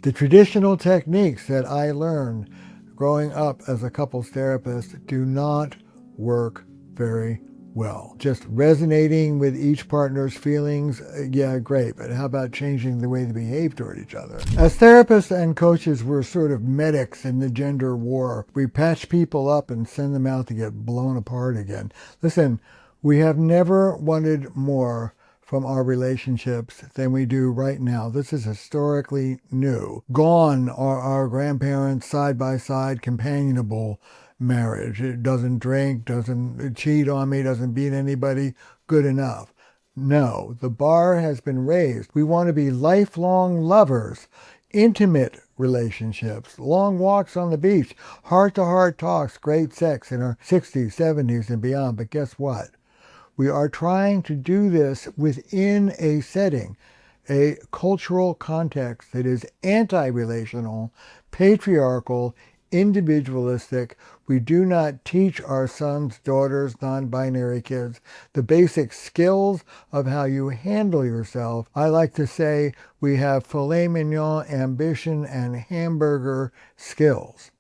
The traditional techniques that I learned growing up as a couples therapist do not work very well. Just resonating with each partner's feelings, yeah, great, but how about changing the way they behave toward each other? As therapists and coaches, we're sort of medics in the gender war. We patch people up and send them out to get blown apart again. Listen, we have never wanted more from our relationships than we do right now. This is historically new. Gone are our grandparents' side-by-side companionable marriage. It doesn't drink, doesn't cheat on me, doesn't beat anybody. Good enough. No, the bar has been raised. We want to be lifelong lovers, intimate relationships, long walks on the beach, heart-to-heart talks, great sex in our 60s, 70s, and beyond. But guess what? We are trying to do this within a setting, a cultural context that is anti-relational, patriarchal, individualistic. We do not teach our sons, daughters, non-binary kids the basic skills of how you handle yourself. I like to say we have filet mignon ambition and hamburger skills.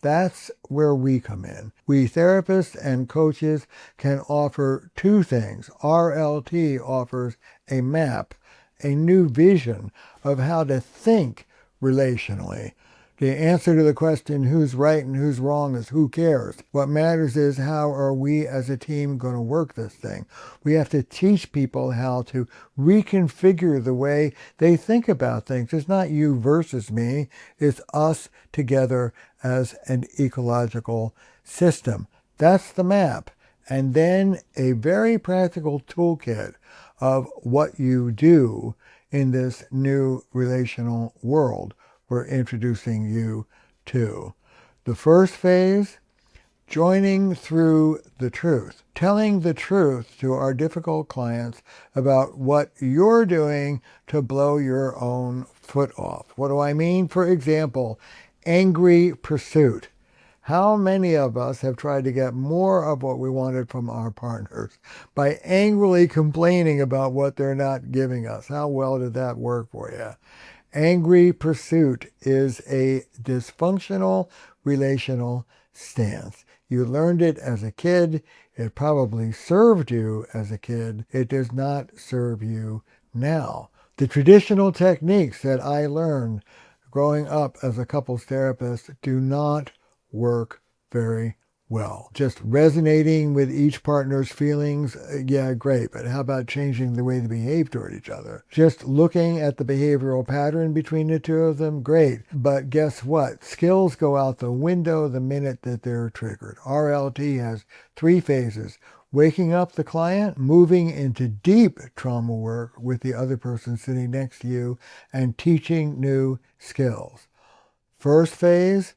That's where we come in. We therapists and coaches can offer two things. RLT offers a map, a new vision of how to think relationally. The answer to the question who's right and who's wrong is who cares. What matters is how are we as a team going to work this thing. We have to teach people how to reconfigure the way they think about things. It's not you versus me. It's us together as an ecological system. That's the map. And then a very practical toolkit of what you do in this new relational world we're introducing you to. The first phase, joining through the truth. Telling the truth to our difficult clients about what you're doing to blow your own foot off. What do I mean? For example, angry pursuit. How many of us have tried to get more of what we wanted from our partners by angrily complaining about what they're not giving us? How well did that work for you? Angry pursuit is a dysfunctional relational stance. You learned it as a kid. It probably served you as a kid. It does not serve you now. The traditional techniques that I learned growing up as a couples therapist do not work very well. Just resonating with each partner's feelings, yeah, great, but how about changing the way they behave toward each other? Just looking at the behavioral pattern between the two of them, great, but guess what? Skills go out the window the minute that they're triggered. RLT has 3 phases. Waking up the client, moving into deep trauma work with the other person sitting next to you, and teaching new skills. First phase,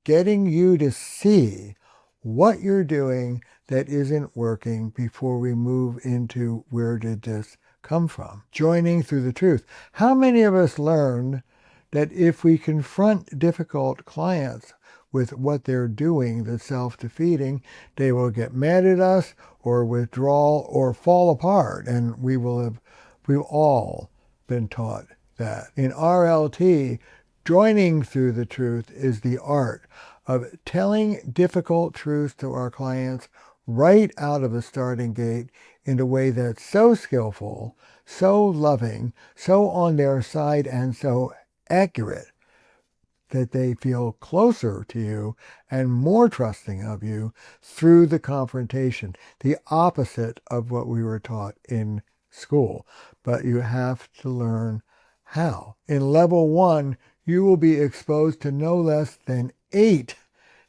getting you to see what you're doing that isn't working before we move into where did this come from. Joining through the truth. How many of us learned that if we confront difficult clients with what they're doing that's self-defeating, they will get mad at us or withdraw or fall apart, and we've all been taught that. In RLT, joining through the truth is the art of telling difficult truths to our clients right out of the starting gate in a way that's so skillful, so loving, so on their side, and so accurate that they feel closer to you and more trusting of you through the confrontation, the opposite of what we were taught in school. But you have to learn how. In level 1, you will be exposed to no less than 8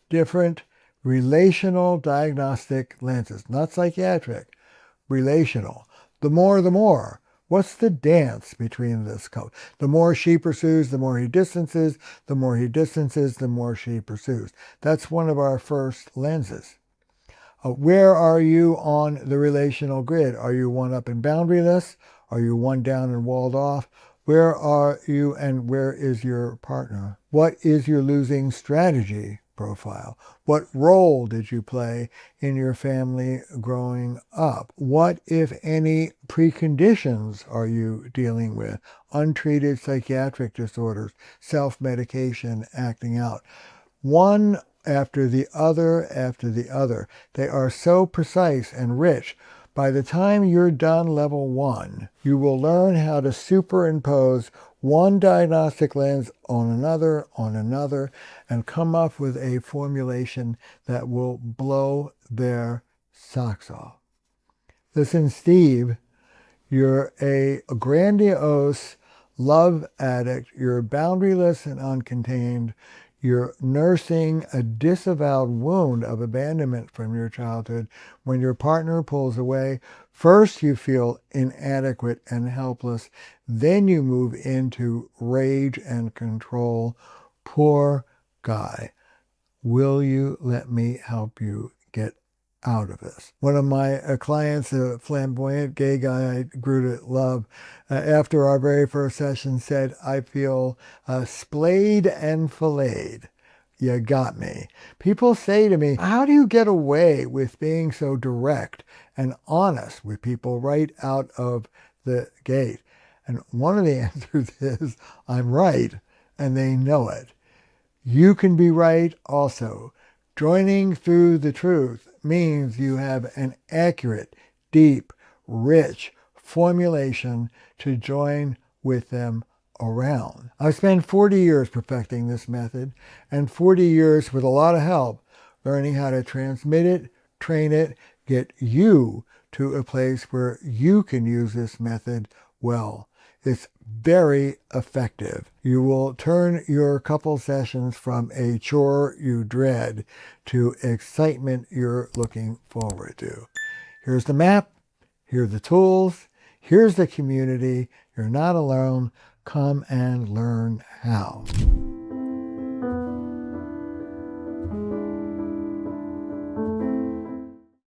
different relational diagnostic lenses, not psychiatric, relational. The more, the more. What's the dance between this couple? The more she pursues, the more he distances. The more he distances, the more she pursues. That's one of our first lenses. Where are you on the relational grid? Are you one up and boundaryless? Are you one down and walled off? Where are you and where is your partner? What is your losing strategy profile? What role did you play in your family growing up? What, if any, preconditions are you dealing with? Untreated psychiatric disorders, self-medication, acting out. One after the other after the other. They are so precise and rich. By the time you're done level 1, you will learn how to superimpose one diagnostic lens on another, and come up with a formulation that will blow their socks off. Listen, Steve, you're a grandiose love addict. You're boundaryless and uncontained. You're nursing a disavowed wound of abandonment from your childhood. When your partner pulls away, first you feel inadequate and helpless. Then you move into rage and control. Poor guy. Will you let me help you get out of this? One of my clients, a flamboyant gay guy I grew to love, after our very first session said, I feel splayed and filleted. You got me. People say to me, how do you get away with being so direct and honest with people right out of the gate? And one of the answers is, I'm right, and they know it. You can be right also. Joining through the truth means you have an accurate, deep, rich formulation to join with them around. I've spent 40 years perfecting this method and 40 years with a lot of help learning how to transmit it, train it, get you to a place where you can use this method well. It's very effective. You will turn your couple sessions from a chore you dread to excitement you're looking forward to. Here's the map. Here are the tools. Here's the community. You're not alone. Come and learn how.